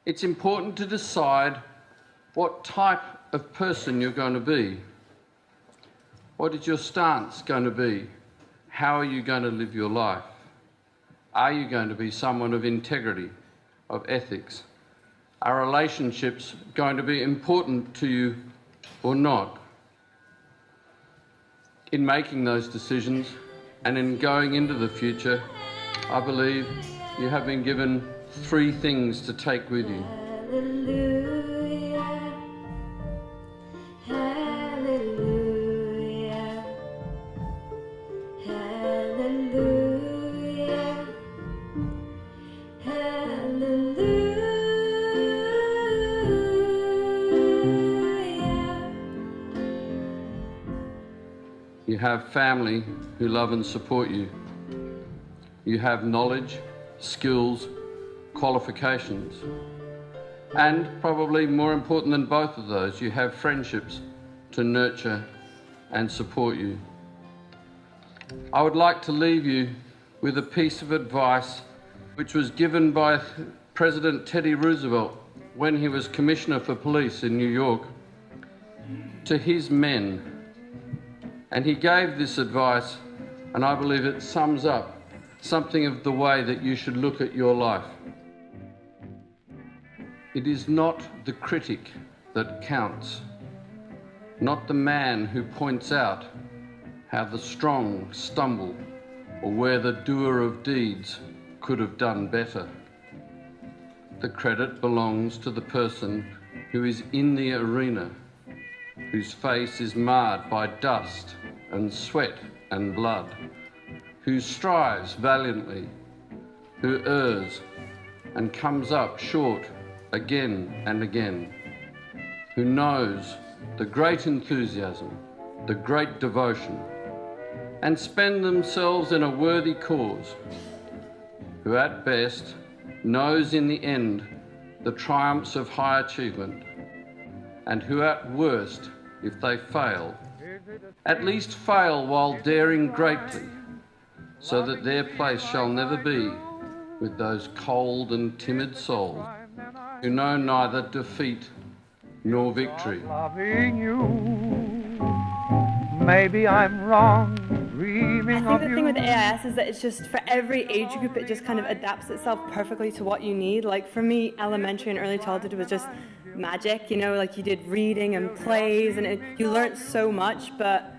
It's important to decide what type of person you're going to be. What is your stance going to be? How are you going to live your life? Are you going to be someone of integrity, of ethics? Are relationships going to be important to you or not? In making those decisions and in going into the future, I believe you have been given 3 things to take with you. Hallelujah, hallelujah, hallelujah, hallelujah. You have family who love and support you. You have knowledge, skills, qualifications. And probably more important than both of those, you have friendships to nurture and support you. I would like to leave you with a piece of advice which was given by President Teddy Roosevelt when he was Commissioner for Police in New York to his men. And he gave this advice, and I believe it sums up something of the way that you should look at your life. It is not the critic that counts, not the man who points out how the strong stumble or where the doer of deeds could have done better. The credit belongs to the person who is in the arena, whose face is marred by dust and sweat and blood, who strives valiantly, who errs and comes up short again and again, who knows the great enthusiasm, the great devotion, and spend themselves in a worthy cause, who at best knows in the end the triumphs of high achievement, and who at worst, if they fail, at least fail while daring greatly, so that their place shall never be with those cold and timid souls who know neither defeat nor victory. Loving you, maybe I'm wrong, dreaming I of think the you. thing with AIS is that it's just for every age group, it just kind of adapts itself perfectly to what you need. Like for me, elementary and early childhood was just magic, you know, like you did reading and plays and you learned so much, but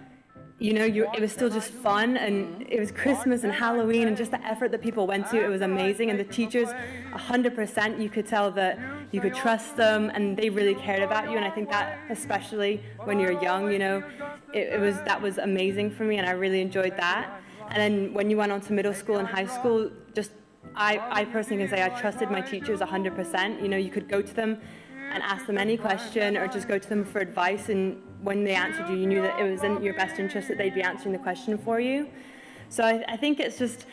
you know, it was still just fun, and it was Christmas and Halloween, and just the effort that people went to, it was amazing. And the teachers, 100%, you could tell that you could trust them, and they really cared about you. And I think that, especially when you're young, you know, that was amazing for me, and I really enjoyed that. And then when you went on to middle school and high school, just I personally can say I trusted my teachers 100%. You know, you could go to them and ask them any question, or just go to them for advice, and when they answered you, you knew that it was in your best interest that they'd be answering the question for you. So I think it's just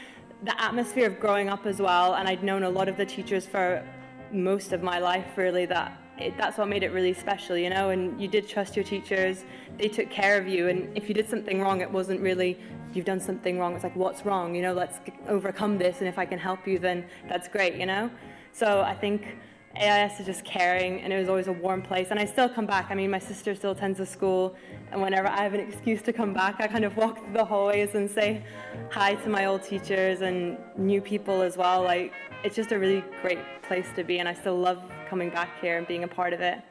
the atmosphere of growing up as well, and I'd known a lot of the teachers for most of my life, really, that's what made it really special, you know, and you did trust your teachers, they took care of you, and if you did something wrong, it wasn't really, you've done something wrong, it's like, what's wrong, you know, let's overcome this, and if I can help you, then that's great, you know. So I think AIS is just caring, and it was always a warm place, and I still come back. I mean, my sister still attends the school, and whenever I have an excuse to come back, I kind of walk through the hallways and say hi to my old teachers and new people as well. Like, it's just a really great place to be, and I still love coming back here and being a part of it.